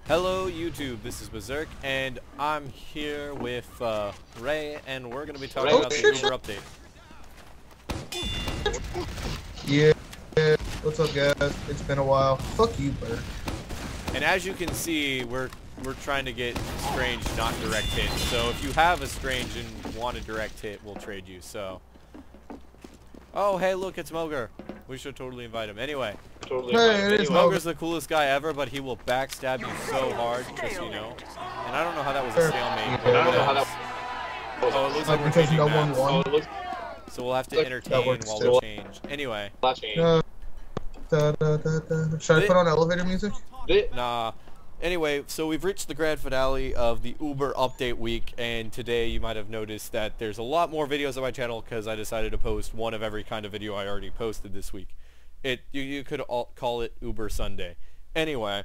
Hello YouTube, this is Berserk, and I'm here with Ray, and we're going to be talking about the Uber update. Yeah, what's up guys? It's been a while. Fuck you, Bert. And as you can see, we're trying to get Strange not direct hit, so if you have a Strange and want a direct hit, we'll trade you, so... Oh, hey look, it's Moger. We should totally invite him. Anyway. Moger's the coolest guy ever, but he will backstab you so hard, just so you know. And I don't know how that was a stalemate. Oh, it looks like we're changing maps. So we'll have to entertain while we change. Anyway. Should I put on elevator music? Nah. Anyway, so we've reached the grand finale of the Uber update week, and today you might have noticed that there's a lot more videos on my channel because I decided to post one of every kind of video I already posted this week. You could call it Uber Sunday. Anyway,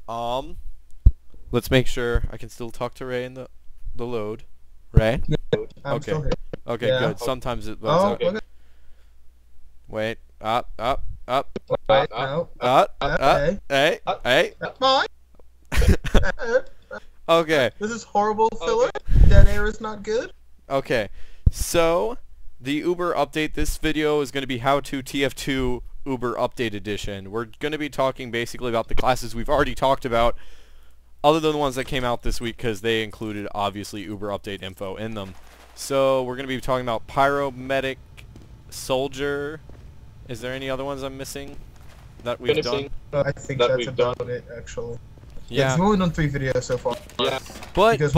let's make sure I can still talk to Ray in the load. Ray? Okay. Okay, yeah. Good. Sometimes it loads out. Okay. Wait. Up. Wait, no. Hey. Fine. Okay. This is horrible filler. Dead air is not good. Okay. So, the Uber update, this video is going to be how to TF2 Uber update edition. We're going to be talking basically about the classes we've already talked about, other than the ones that came out this week because they included obviously Uber update info in them. So, we're going to be talking about Pyromedic, Soldier. Is there any other ones I'm missing that we've done? I think that's about it, actually. Yeah, we've only done 3 videos so far. Yeah, but it's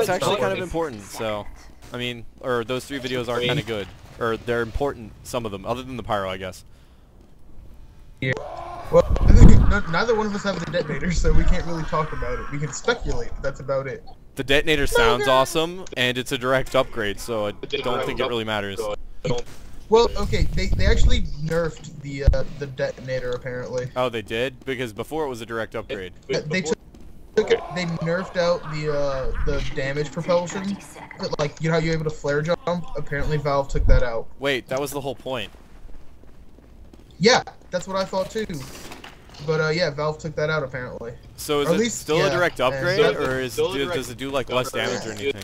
actually kind of important. So, I mean, or those 3 videos are kind of good, or they're important. Some of them, other than the pyro, I guess. Yeah. Well, neither one of us have the detonator, so we can't really talk about it. We can speculate, but that's about it. The detonator sounds awesome, and it's a direct upgrade, so I don't think it really matters. Well, okay, they actually nerfed the detonator apparently. Oh, they did? Because before it was a direct upgrade. They nerfed out the damage propulsion. Like, you know how you're able to flare jump? Apparently Valve took that out. Wait, that was the whole point. Yeah, that's what I thought too. But yeah, Valve took that out apparently. So is it still a direct upgrade, or does it do like less damage or anything?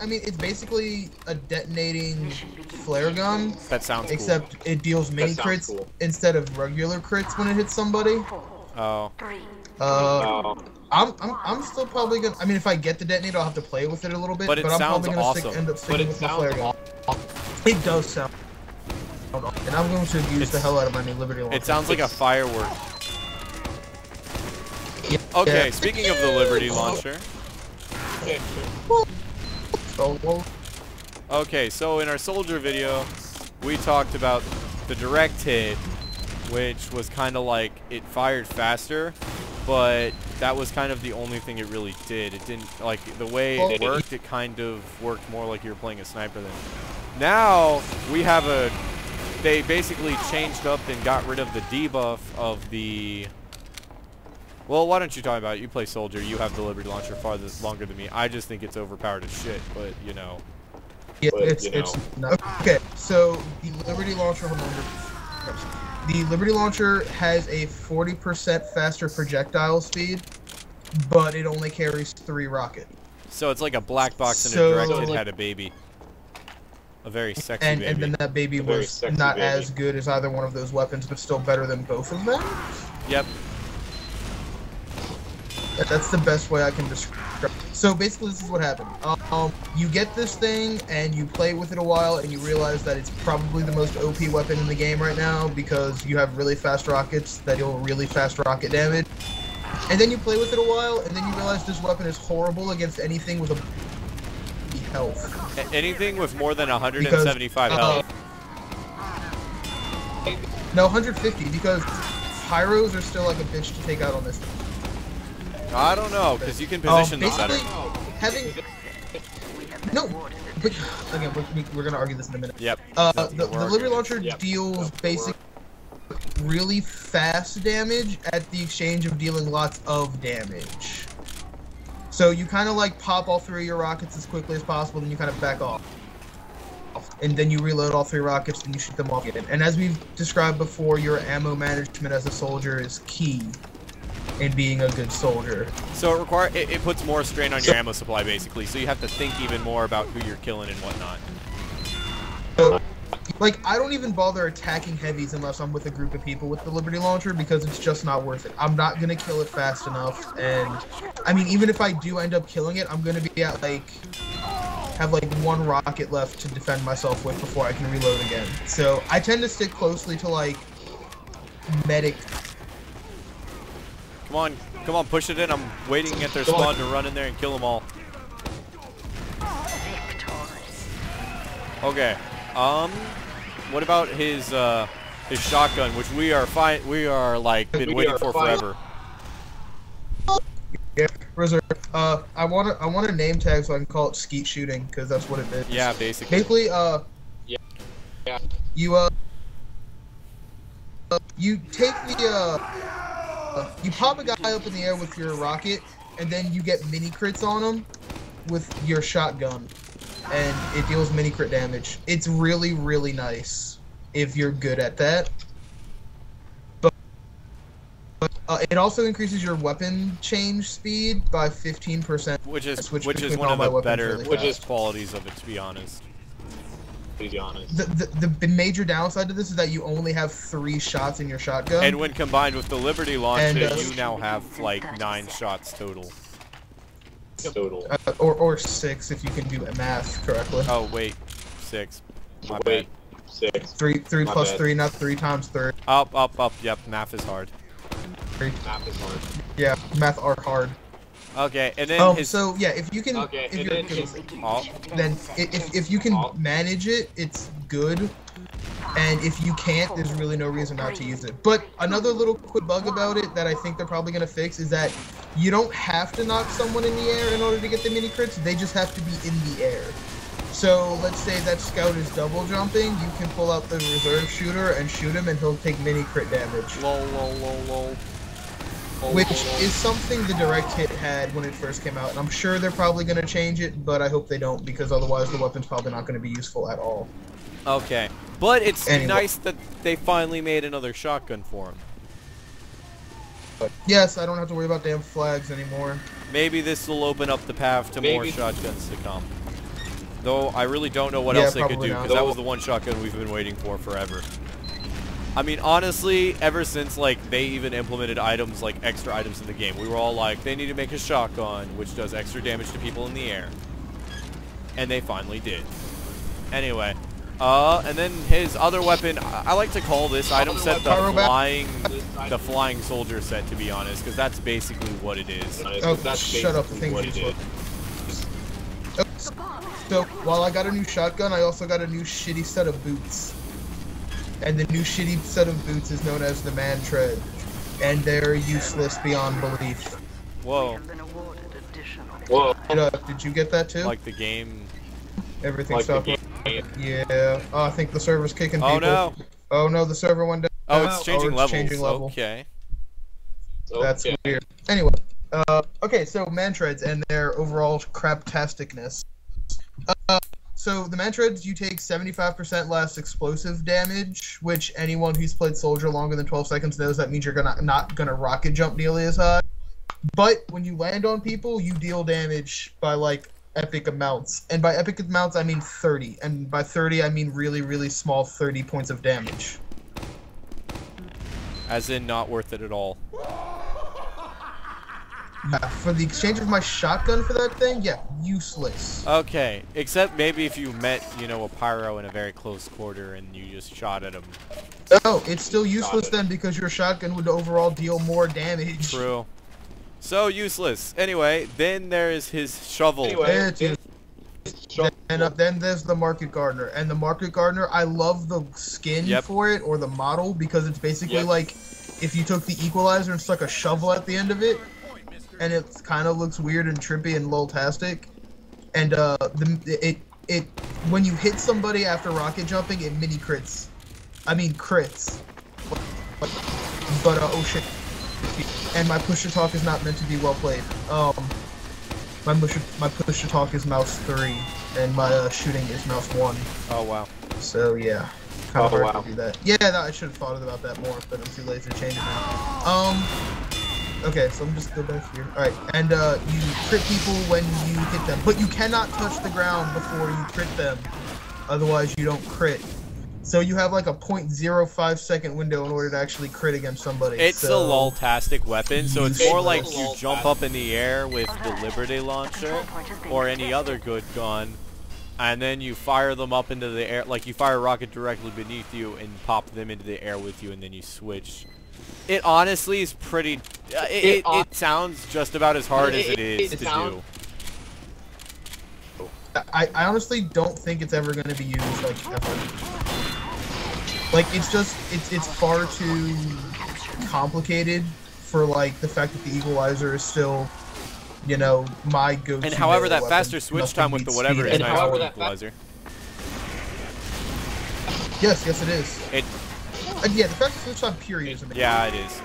I mean, it's basically a detonating flare gun. That sounds except it deals mini crits instead of regular crits when it hits somebody. Oh. I'm still probably gonna. I mean, if I get the detonator, I'll have to play with it a little bit. But I'm probably gonna end up sticking with the flare gun. It does sound. And I'm going to abuse the hell out of my new Liberty launcher. It sounds like a firework. Yeah. Okay, speaking of the Liberty launcher. Okay, so in our soldier video, we talked about the direct hit, which was kind of like it fired faster, but that was kind of the only thing it really did. It didn't, like, the way it worked, it kind of worked more like you were playing a sniper then. Now, we have they basically changed up and got rid of the debuff of the... Well, why don't you talk about it? You play Soldier, you have the Liberty Launcher longer than me. I just think it's overpowered as shit, but, you know. Yeah, it's not. Okay, so the Liberty Launcher, the Liberty Launcher has a 40% faster projectile speed, but it only carries 3 rockets. So it's like a black box and a direct hit had a baby. A very sexy baby. And then that baby was not as good as either one of those weapons, but still better than both of them? Yep. That's the best way I can describe. So basically, this is what happened. You get this thing and you play with it a while, and you realize that it's probably the most OP weapon in the game right now because you have really fast rockets that deal really fast rocket damage. And then you play with it a while, and then you realize this weapon is horrible against anything with a health. Anything with more than 175 health. No, 150 because pyros are still like a bitch to take out on this thing. I don't know, because you can position them better. No, but again, we're gonna argue this in a minute. Yep. The Liberty Launcher deals basic, really fast damage at the exchange of dealing lots of damage. So you kind of like pop all 3 of your rockets as quickly as possible, then you kind of back off. And then you reload all 3 rockets, and you shoot them off again. And as we've described before, your ammo management as a soldier is key. in being a good soldier. So it puts more strain on your ammo supply, basically. So you have to think even more about who you're killing and whatnot. So, like, I don't even bother attacking heavies unless I'm with a group of people with the Liberty Launcher because it's just not worth it. I'm not gonna kill it fast enough, and I mean, even if I do end up killing it, I'm gonna be at have like one rocket left to defend myself with before I can reload again. So I tend to stick closely to like medic. Come on, push it in. I'm waiting at their spawn to run in there and kill them all. Okay. What about his shotgun, which we are like been waiting for forever. Yeah, reserve. I want a name tag so I can call it skeet shooting because that's what it is. Yeah, basically. Basically, Yeah. You take the you pop a guy up in the air with your rocket, and then you get mini crits on him with your shotgun, and it deals mini crit damage. It's really, really nice if you're good at that. But it also increases your weapon change speed by 15%, which is one of the better qualities of it, to be honest. The major downside to this is that you only have 3 shots in your shotgun. And when combined with the Liberty Launcher, you now have like 9 shots total. Or 6 if you can do math correctly. Oh wait, 6. My bad. 6. 3 plus 3, not 3 times 3. Up. Yep, math is hard. Math is hard. Yeah, math are hard. Okay, and then so yeah, if you can, if you can manage it, it's good. And if you can't, there's really no reason not to use it. But another little quick bug about it that I think they're probably gonna fix is that you don't have to knock someone in the air in order to get the mini crits. They just have to be in the air. So let's say that scout is double jumping, you can pull out the reserve shooter and shoot him, and he'll take mini crit damage. Lol. Which is something the direct hit had when it first came out, and I'm sure they're probably going to change it, but I hope they don't, because otherwise the weapon's probably not going to be useful at all. Okay, but it's nice that they finally made another shotgun for him. But yes, I don't have to worry about damn flags anymore. Maybe this will open up the path to more shotguns to come. Though I really don't know what else they could do, because that was the one shotgun we've been waiting for forever. I mean, honestly, ever since, like, they even implemented items, like, extra items in the game, we were all like, they need to make a shotgun, which does extra damage to people in the air. And they finally did. Anyway, and then his other weapon, I like to call this item set the flying soldier set, to be honest, because that's basically what it is. Oh, shut up, So, while I got a new shotgun, I also got a new shitty set of boots. And the new shitty set of boots is known as the Man Tread. And they're useless beyond belief. Whoa. Did you get that too? Like the game. Everything stopped. Yeah. Oh, I think the server's kicking people. Oh no. Oh no, the server went down. Oh, it's changing levels. Okay. That's weird. Anyway. Okay, so Man Treads and their overall craptasticness. So the Man Treads, you take 75% less explosive damage, which anyone who's played Soldier longer than 12 seconds knows that means you're not gonna rocket jump nearly as high. But when you land on people, you deal damage by like epic amounts. And by epic amounts, I mean 30. And by 30, I mean really, really small 30 points of damage. As in not worth it at all. Yeah, for the exchange of my shotgun for that thing, yeah, useless. Okay, except maybe if you met, you know, a pyro in a very close quarter and you just shot at him. No, it's still useless then because your shotgun would overall deal more damage. True. So useless. Anyway, then there is his shovel. Then there's the Market Gardener. And the Market Gardener, I love the skin for it, or the model, because it's basically like if you took the equalizer and stuck a shovel at the end of it. And it kind of looks weird and trippy and lol-tastic. And when you hit somebody after rocket jumping, it mini crits. I mean crits. But oh shit. And my push to talk is not meant to be well played. My push to talk is mouse 3, and my shooting is mouse 1. Oh wow. So yeah, kind of hard to do that. Yeah, I should have thought about that more, but I'm too lazy to change it now. Okay, so I'm just go back here. All right, and you crit people when you hit them, but you cannot touch the ground before you crit them, otherwise you don't crit. So you have like a 0.05 second window in order to actually crit against somebody. It's a so lol-tastic weapon, so it's more like you lol-tastic. jump up in the air with the Liberty Launcher or any other good gun, and then you fire them up into the air, like you fire a rocket directly beneath you and pop them into the air with you, and then you switch. It honestly is pretty... it sounds just about as hard as it is to do. I honestly don't think it's ever going to be used, like, ever. Like, it's just, it's far too complicated for, like, the fact that the equalizer is still, you know, my go-to. And however, that weapon. faster switch time with the whatever is nice for the equalizer. Yes, it is. It... yeah, the faster switch time period is amazing. Yeah, it is.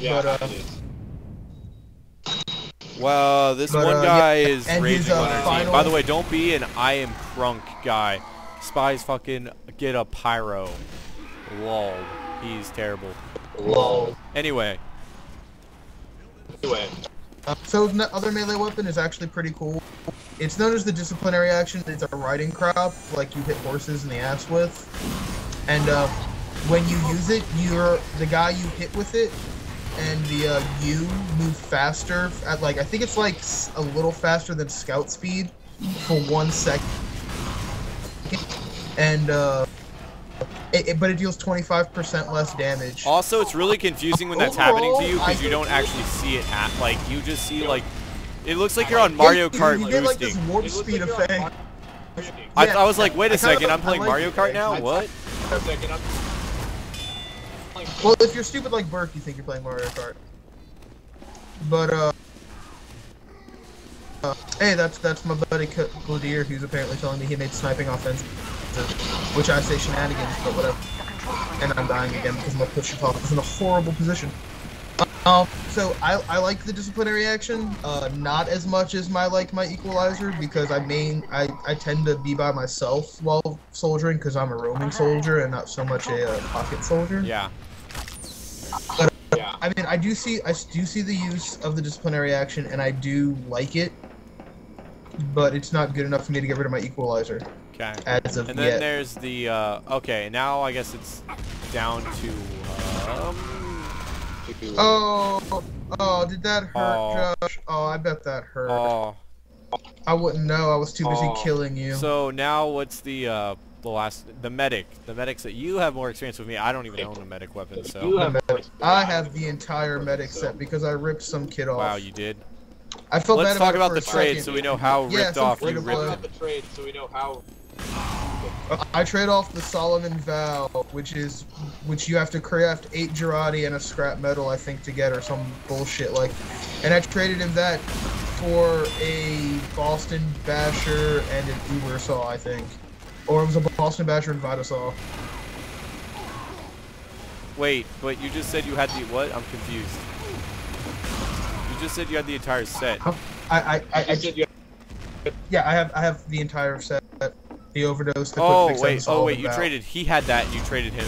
Yeah, but, it is. Well, this one guy yeah, is raging on our team. By the way, don't be an I am crunk guy. Spies fucking get a pyro. Lol. He's terrible. Lol. Anyway. So the other melee weapon is actually pretty cool. It's known as the disciplinary action. It's a riding crop, like you hit horses in the ass with. And when you use it, the guy you hit with it, and the you move faster at like I think it's like a little faster than scout speed for 1 second, and but it deals 25% less damage. Also, it's really confusing when that's happening to you because you don't actually see it like you just see like it looks like you're on Mario Kart you get like boosting. this warp speed effect. I was like, wait a second, I'm I playing like Mario Kart now? What? Well, if you're stupid like Burke, you think you're playing Mario Kart. But hey, that's my buddy Gladier, who's apparently telling me he made sniping offense, which I say shenanigans, but whatever. And I'm dying again because my push off is in a horrible position. So I like the disciplinary action, not as much as my equalizer, because I tend to be by myself while soldiering because I'm a roaming soldier and not so much a pocket soldier. Yeah. But I mean, I do see the use of the disciplinary action, and I do like it, but it's not good enough for me to get rid of my equalizer. Okay. As of and then yet. there's the okay, now I guess it's down to Oh, did that hurt, Josh? Oh, I bet that hurt. Oh. I wouldn't know. I was too busy killing you. So now what's the medics that you have more experience with me. I don't even own a medic weapon, so. I have the entire medic set because I ripped some kid off. Wow, you did. I felt Let's bad talk about the trade so we know how ripped off you ripped it. I trade off the Solomon Vow, which you have to craft 8 Girardi and a scrap metal, I think, to get, or some bullshit like. And I traded him that for a Boston Basher and an Uber Saw, I think. Or it was a Boston Basher and Vita Saw. Wait, but you just said you had the what? I'm confused. You just said you had the entire set. Yeah, I have the entire set. The overdose. The wait, you traded. He had that, and you traded him.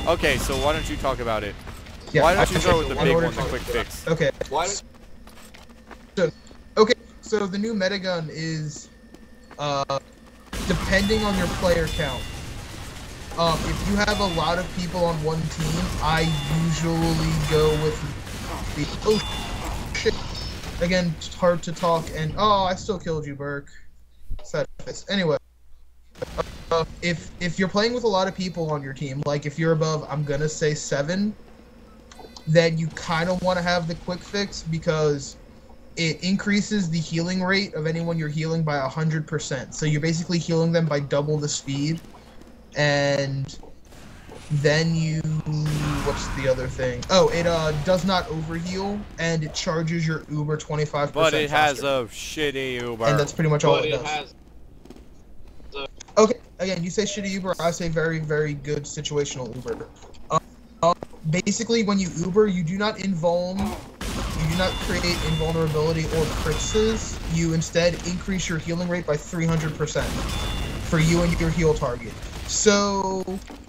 Okay, so why don't you talk about it? Yeah, why don't you start with the big one, the quick fix? Okay. So the new metagun is, depending on your player count. If you have a lot of people on one team, I usually go with the oh shit. Again, it's hard to talk, and I still killed you, Burke. Sad face. Anyway. If you're playing with a lot of people on your team, like if you're above, I'm gonna say 7, then you kind of want to have the quick fix because it increases the healing rate of anyone you're healing by 100%. So you're basically healing them by double the speed, and then what's the other thing? Oh, it does not overheal, and it charges your Uber 25%. But it has a shitty Uber. And that's pretty much all it does. Okay, again, you say shitty Uber, I say very, very good situational Uber. Basically, when you Uber, you do not create invulnerability or crits. You instead increase your healing rate by 300% for you and your heal target. So,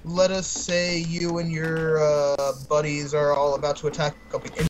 let us say you and your buddies are all about to attack a